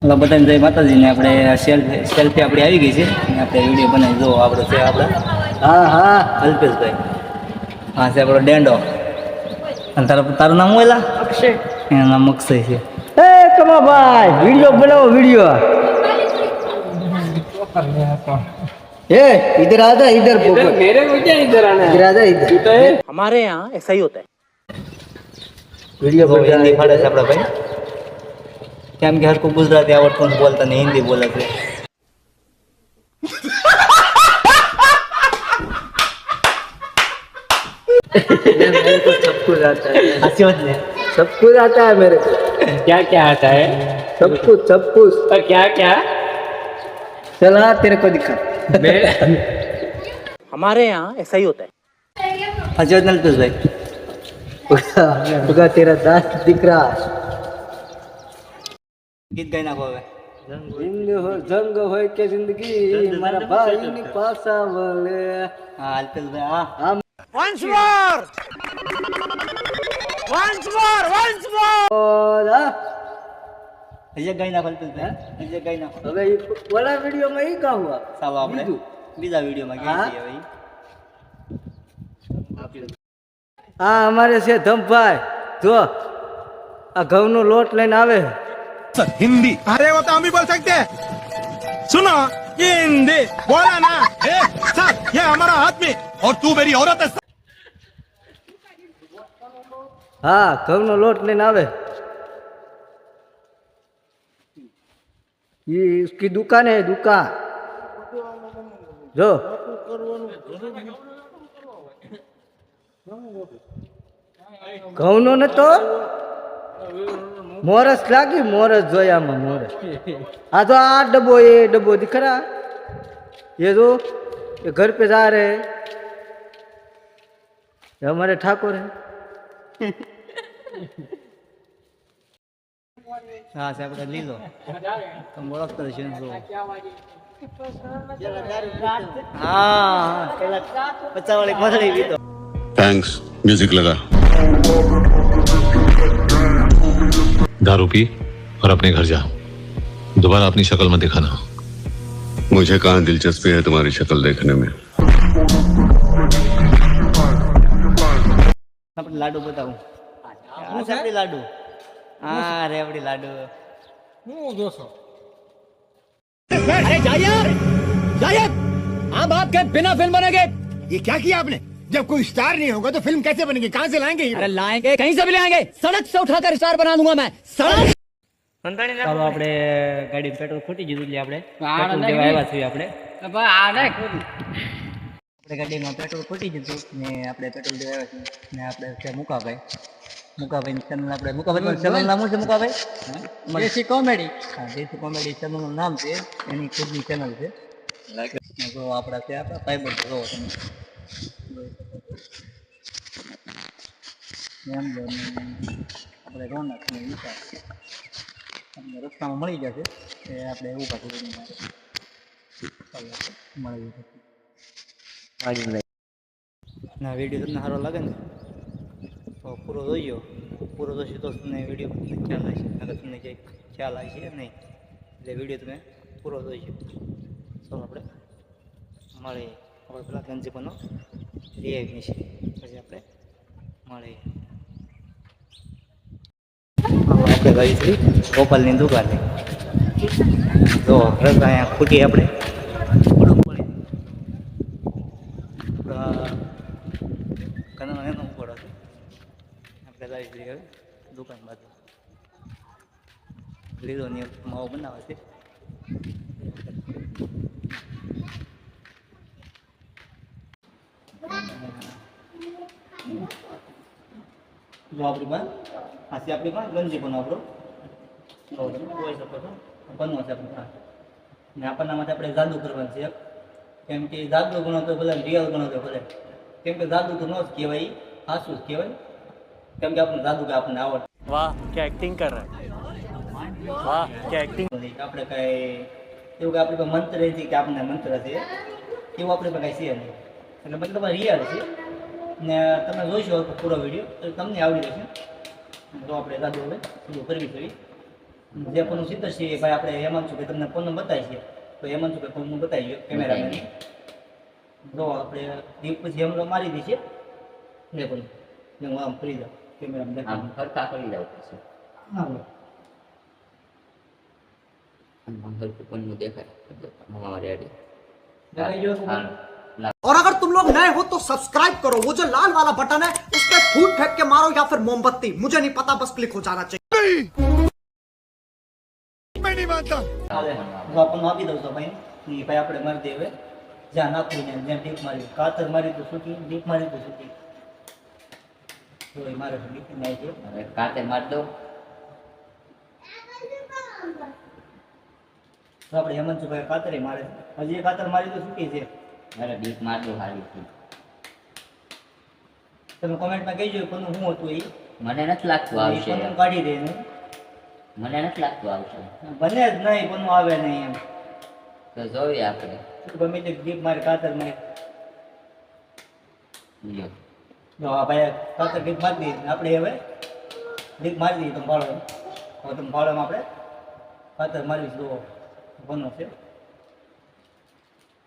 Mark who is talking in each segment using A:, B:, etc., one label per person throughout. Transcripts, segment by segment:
A: Hello બધાને જય માતાજીને આપણે સેલ્ફી આપણી આવી ગઈ છે અને આપણે વિડીયો બનાવી જો આપણો છે આપણે હા હા અલ્પેશભાઈ હા છે આપણો ડેન્ડો અને તારું નામ શું અક્ષય એનું નામ અક્ષય છે એ કમાભાઈ વિડીયો બનાવો વિડીયો ए इधर आ जा इधर मेरे को क्या इधर आना है इधर आ जा इधर तो है हमारे यहाँ ऐसा ही होता है वीडियो पर हिंदी फाड़े છે આપડા ભાઈ કેમ કે હરકું ગુજરાતી આવડતું બોલતા ને હિન્દી બોલે છે मेरे को सब कुछ आता है अच्छी बात है सब कुछ आता है मेरे को क्या क्या आता है सब कुछ पर क्या क्या चला तेरे को दिखा हमारे यहाँ ऐसा ही होता है अच्छा नलपेश भाई उगा तेरा दांत दिख रहा गीत गाई नाखो હવે જંગ હોય કે જિંદગી મારા ભાઈની પાસા વળે હા અલ્પેશ ભાઈ હા once more હજે ગાઈ નાખો અલ્પેશ ભાઈ હજે ગાઈ નાખો હવે ઓલા વિડિયોમાં ઈ કા હુઆ સાવ આપણે બીજા વિડિયોમાં ગાઈ છે ભાઈ હા અમારે છે ધમભાઈ જો આ ઘઉંનો લોટ લઈને આવે
B: हिंदी अरे वो तो हम भी बोल सकते हैं सुनो ये हिंदी बोला ना सर ये हमारा आदमी और तू मेरी औरत है
A: हाँ घऊं नो लोट लेने आवे ये उसकी दुकान है दुकान जो घऊं नो न तो मोरस लागी मोरस जोया में मोरस हाँ तो आ डब्बो ये डब्बो दिख रहा ये जो ये घर पे जा रहे हैं ये हमारे ठाकुर है हाँ साहब का ली लो तुम बोलो तो सुन लो हाँ बच्चा वाले कोसड़ी भी तो
C: थैंक्स म्यूजिक लगा दारू पी और अपने घर जा दोबारा अपनी शक्ल मत दिखाना मुझे कहाँ दिलचस्पी है तुम्हारी शक्ल देखने में
A: अपने लाडू बताऊं अपने लाडू हाँ रेवड़ी लाडू
B: अरे जाइए आप आपके बिना फिल्म बनेंगे ये क्या किया आपने जब कोई स्टार नहीं होगा तो फिल्म कैसे बनेगी कहाँ से लाएंगे
D: अरे लाएंगे कहीं से भी लाएंगे सड़क से उठाकर स्टार बना दूंगा मैं सड़क
A: ચાલો આપણે ગાડી પેટ્રોલ ખૂટી ગયું એટલે આપણે પેટ્રોલ દેવા આવ્યા છીએ આપણે ગાડીમાં પેટ્રોલ ખૂટી ગયું ને આપણે પેટ્રોલ દેવા આવ્યા છીએ ને આપણે છે મુકાભાઈ ચેનલ આપણે મુકાભાઈ ચેનલ નામ છે મુકાભાઈ દેશી કોમેડી હા દેશી કોમેડી ચેનલનું નામ છે એની ખુદની ચેનલ છે જો આપણા છે આપણા ફાઈબર જો તમે એમ આપણે રોનક ને વિચાર આપણે રસ્તામાં મળી જશે એ આપણે એવું પાછું મળી જશે ના વિડીયો તમને સારો લાગે ને તો પૂરો જોઈજો પૂરો જોઈશું તો તમને વિડીયો ખ્યાલ આવશે અગર તમને કંઈક ખ્યાલ આવશે નહીં એટલે વિડીયો તમે પૂરો જોઈજો ચાલો આપણે મળીએ આપણે પેલા ગંજીપનો રિયાવી છે પછી આપણે મળીએ આપણે ગઈ છીએ ગોપાલની દુકાને જો રસ અહીંયા ખૂટી આપણે કનાનો એનો ઉપર હતો આપણે ગઈ છીએ હવે દુકાન બાજુ લીધો ને માવો બનાવે છે જો આપણી માં આથી આપણી માં ગંજી પણ આપણો જોઈ શકો છો બનવો છે આપણે ને આપણના માટે આપણે જાદુ કરવાનું છે કેમ કે જાદુ ગણો તો બધા રિયલ ગણો તો ભલે કેમ કે જાદુ તો ન જ કહેવાય સાચું જ કહેવાય કેમ કે આપણને જાદુ કે આપણને આવડે
D: वाह क्या एक्टिंग कर रहा है वाह क्या एक्टिंग
A: આપણે કાંઈ એવું કે આપણી પાસે મંત્ર છે કે આપણને મંત્ર છે એવું આપણે પાસે કાંઈ છે નહીં એટલે મતલબ રિયલ છે ને તમે જોઈશો પૂરો વિડીયો તો તમને આવડી જશે જો આપણે જાદુ હવે શરૂ કરવી જોઈએ જે પણ સીધો છે ભાઈ આપણે હેમાંશુ કે તમને ફોન બતાવી છે તો હેમાંશુ કે ફોન બતાવી ગયો કેમેરામેન જો આપણે દીપ પછી એમરો મારી દી છે ને પણ હું આમ ફરી જાઉં કેમેરામાં
E: આમ
A: દેખાડું
E: ફરતા કરી જવું પડશે
A: હા
E: આમ હલકું પન્નું દેખાય હા રેડી
A: દેખાઈ ગયો
E: હા
F: और अगर तुम लोग नए हो तो सब्सक्राइब करो, वो जो लाल वाला बटन है उस पर फूट फेंक के मारो या फिर मोमबत्ती, मुझे नहीं पता, बस क्लिक हो जाना चाहिए।
B: मैं नहीं मानता
A: હાલે જો આપણને આપી દઉં તો ભાઈ એ ભાઈ આપણે મારી દે હવે જ્યાં નાખવું ને જ્યાં ડીપ મારી કાતર મારી તો છૂટી ડીપ મારી તો છૂટી તો એ મારે તો ડીપ નાખી દો
E: હવે કાતે માર દો
A: તો આપણે હેમંતભાઈ કાતરે મારે હજી એક કાતર મારી તો છૂટી છે
E: અરે ડીપ માર દો હારી થી
A: તમે કોમેન્ટમાં કહેજો એ કોનું શું હતું એ
E: મને નથી લાગતું આવશે
A: કોનું કાઢી દે એનું
E: મને નથી લાગતું આવશે
A: બને જ નહીં કોનું આવે નહીં એમ
E: તો જોઈએ આપણે
A: ગમે તે ડીપ મારી કાતર મારી
E: લ્યો
A: જો આ ભાઈ કાતર ડીપ મારી દીધી આપણે હવે ડીપ મારી દીધી તમે ભાડો હવે તમે ભાડોમાં આપણે કાતર મારી જો બનો છે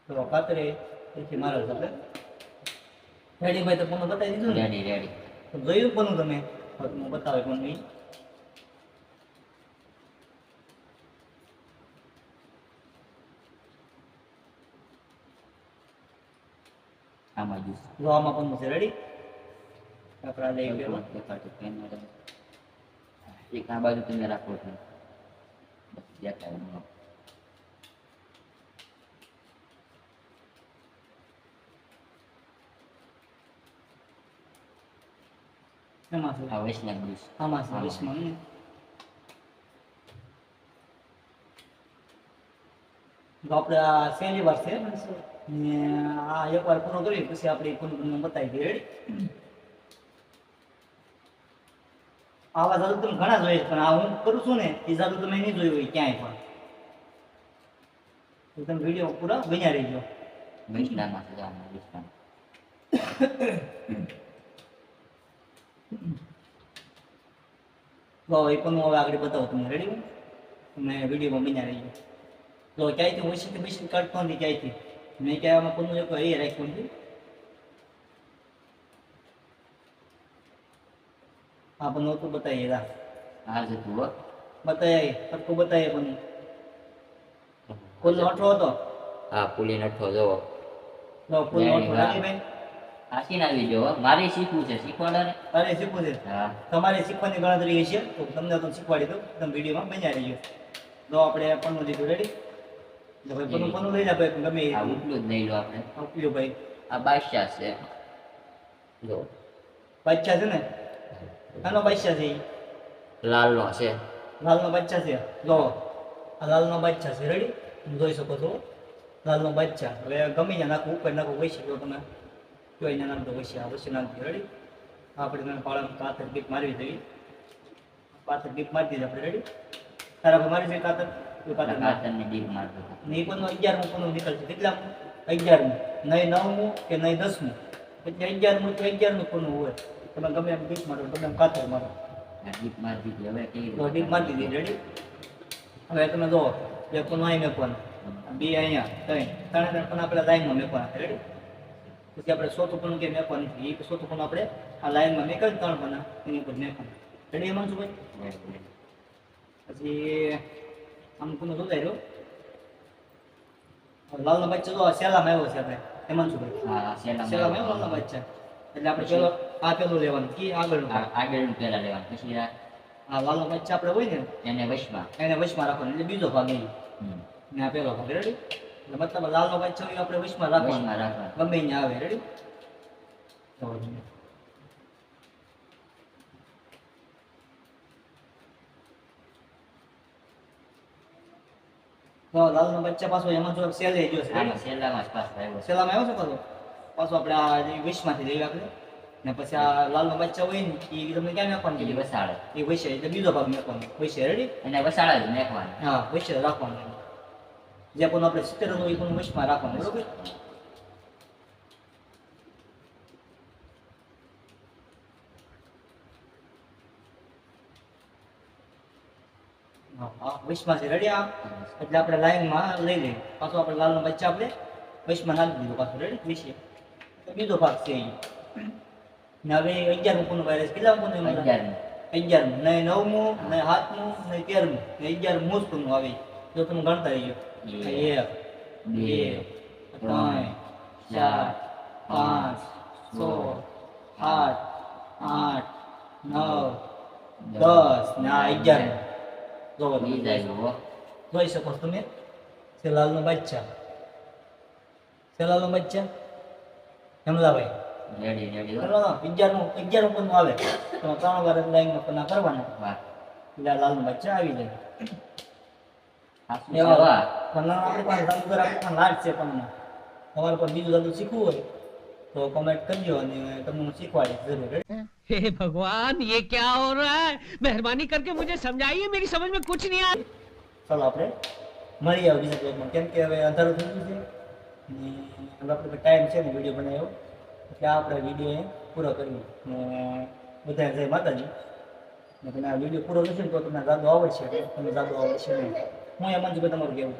A: તો કાતરે એથી મારો છે આપણે રેડી ભાઈ તો કોનું બતાવી દીધું ને
E: રેડી રેડી
A: તો જોયું કોનું તમે હવે હું બતાવે કોનું એ
E: આમાં જુસ
A: જો આમાં કોનું છે રેડી આપણે આ લઈ ગયો
E: દેખાડતું કેમેરા એક આ બાજુ તમે રાખો છો બસ દેખાય નહીં.
A: એમાં છે
E: આ વૈષ્ણવ જુસ
A: આમાં છે વિશમાં ને તો આપણે આ પહેલી વાર છે ને આ એકવાર પૂરો કરી પછી આપણે કોનું બતાવી દઈએ રેડી આવા જાદુ તમે ઘણા જોઈએ છે, પણ આ હું કરું છું ને એ જાદુ તમે નહીં જોયું હોય ક્યાંય પણ તો તમે વિડીયો પૂરા બન્યા રહીજો
E: વૈષ્ણવમાં છે આમાં વૈષ્ણવ
A: તો એ પણ હું હવે આગળ બતાવું તમને રેડી તમે વિડીયોમાં બન્યા રહીજો તો ક્યાંયથી ઓછી બેસી કાઢતો નથી ક્યાંયથી મેં ક્યાંય આમાં કોનું એક એ રાખ્યું નથી હા પણ નહોતું બતાવીએ રા
E: આ જતું હો
A: બતાવીએ સરખું બતાવીએ પણ ફૂલનો અઠો હતો
E: હા પુલી નઠો જોવો
A: તો ફૂલનો અઠો
E: વાહ.
A: રાજી ભાઈ
E: આસીને આવી જો મારે શીખવું છે શીખવાડો ને
A: તારે શીખવું છે
E: હા
A: તમારે શીખવાની ગણતરી છે તો તમને તો શીખવાડી દઉં તમે વિડીયોમાં બન્યા રહીજો તો આપણે પન્નું લીધું રેડી તો ભાઈ પન્નું લઈ જા ભાઈ ગમે
E: આ ઉપલું જ લઈ લો આપણે
A: આપજો ભાઈ
E: આ બાદશાહ છે જો
A: બાદશાહ છે ને આનો બાદશાહ છે ઈ.
E: લાલનો છે
A: લાલનો બાદશાહ છે જો આ લાલનો બાદશાહ છે રેડી તમે જોઈ શકો છો લાલનો બાદશાહ હવે ગમે ત્યાં નાખો ઉપર નાખો વૈશ્ય તો તમે જોઈને નાખતો વૈશ્ય આ વૈશ્ય નાખજો રેડી આપણે તમે પાળામાં કાતર ડીપ મારવી દઈએ કાતર ડીપ મારી દીધી આપણે રેડી તારા પર મારી છે કાતર તો કાતર માર
E: કાતરને ડીપ માર દો
A: ને એ પણ 11મું પણ નીકળશે કેટલા 11મું નહીં 9મું કે નહીં 10મું એટલે 11મું તો 11મું પણ હોય તમે ગમે એમ ડીપ મારો ગમે એમ કાતર મારો
E: આ ડીપ માર દીધી હવે કેવી
A: તો ડીપ મારી દીધી રેડી હવે તમે જો એક પણ અહીં મેકવાનું બે અહીંયા ત્રણ પણ આપણે લાઈનમાં મેકવાના રેડી પછી આપણે ચોથું પણ કે મેકવાનું એ ચોથું પણ આપણે આ લાઈનમાં મેકાવી 3 પણ એની ઉપર મેકવાનું રેડી એમાં શું ભાઈ પછી આમ કોનું જોતાઈ રહ્યો લાલનો બચ્ચો તો સેલામાં આવ્યો છે આપણે એમાં શું ભાઈ
E: હા
A: સેલામાં
E: સેલામાં
A: આવ્યો લાલનો બચ્ચા એટલે આપણે પેલો આ પેલું લેવાનું કે આગળનું
E: આગળનું પહેલા લેવાનું પછી
A: આ લાલનો બચ્ચા આપણે હોય ને
E: એને વશમાં
A: એને વશમાં રાખવાનો એટલે બીજો ભાગ એ
E: હમ.
A: ને આ પેલો ભાગ રેડી એટલે મતલબ લાલનો બચ્ચો હોય આપણે વશમાં રાખવાનો
E: વશમાં રાખવાનું
A: ગમે અહીંયા આવે રેડી તો લાલનો બચ્ચા પાછો એમાં જો સેલે ગયો છે
E: આમાં સેલામાં જ પાછો આવ્યો છે
A: સેલામાં આવ્યો છે પાછો આપણે આ જે વિશમાંથી લઈ આપણે ને પછી આ લાલનો બચ્ચા હોય ને એ તમને ક્યાં મેકવાનું
E: એટલે વસાડે
A: એ વૈશ્ય એટલે બીજો ભાગ મેકવાનો વૈશ્ય રેડી
E: એને વસાડે જ નાખવાનું
A: હા વૈશ્ય રાખવાનું જે પણ આપણે સિત્તેર હોય એ પણ વૈશ્યમાં રાખવાનું બરોબર હા હા વિશમાંથી રેડી આ એટલે આપણે લાઈનમાં લઈ લઈએ પાછો આપણે લાલનો બચ્ચા આપણે વિશમાં નાખી દીધું પાછું રેડી વિશે તો બીજો ભાગ છે ને હવે 11મું પૂર્ણ વાયરસ કેટલા પૂર્ણ 11મું નહીં 9મું નહીં 7મું નહીં 13મું ને 11મું જ પૂર્ણ આવે જો તમે ગણતા રહીજો 1 2 3 4 5 6 7 8 9 10 ને આ 11મું જોવો જોઈ શકો છો તમે સેલાલનો બચ્ચા હેમલાભાઈ ચલો 11મું પૂર્ણ આવે તો 3 વાર લાઈનમાં પૂર્ણ કરવાના એટલે લાલનો બચ્ચા આવી જાય પણ આપણી પાસે જાદુગર આપણી પાસે લાડ છે પણ તમારે પણ બીજું જાદુ શીખવું હોય તો કમેન્ટ કરજો અને તમને હું શીખવાડીશ જરૂર
G: हे भगवान ये क्या हो रहा है मेहरबानी करके मुझे समझाइए मेरी समझ में कुछ नहीं आ
A: ચાલો આપણે મળીએ હવે બીજા બ્લોગમાં કેમ કે હવે અંધારું થઈ ગયું છે ને હવે આપણે ટાઈમ છે ને વિડીયો બનાવ્યો એટલે આપણે વિડીયો પૂરો કર્યો ને બધા જય માતાજી ને તમે આ વિડીયો પૂરો થશે ને તો તમને જાદુ આવડશે તમને જાદુ આવડશે નહીં હું એમ જ તમારું કહેવું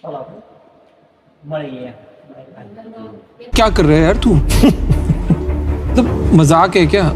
A: ચાલો આપણે મળીએ
H: क्या कर रहे हैं यार तू मतलब मजाक है क्या